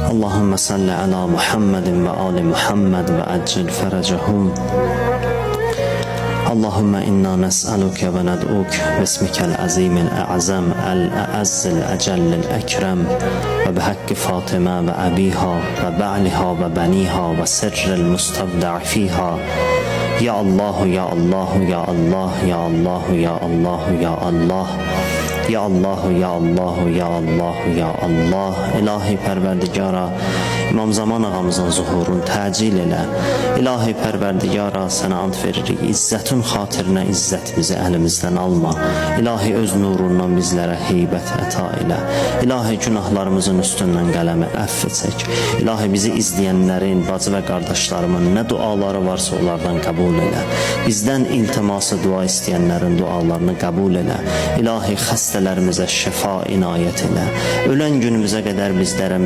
Allahümme salli ala Muhammedin ve ali Muhammed ve accil feracahum. Allahümme inna nes'aluke ve ned'uk bismikel azimil a'zam el-a'azzil ecellil ekrem ve bihakki Fatıma ve abiha ve ba'liha ve baniha ve sirril mustavda'i fiha. Ya Allahu ya Allahu ya Allah ya Allahu ya Allahu ya Allah. Ya Allahu ya Allahu ya Allahu ya Allah. İlahi Pərverdigara, İmam Zaman ağamızın zuhurunu təcil elə. İlahi Pərverdigara, sənə ant veririk, İzzətin xatirinə izzətimizi əlimizdən alma. İlahi öz nurundan bizlərə heybət əta elə. İlahi günahlarımızın üstündən qələmi əff çək. İlahi bizi izləyənlərin, bacı və qardaşlarımın nə duaları varsa onlardan qəbul elə. Bizdən iltiması dua istəyənlərin dualarını qəbul elə. İlahi xəstələrimizə şəfa inayət elə. Ölən günümüzə qədər bizlərə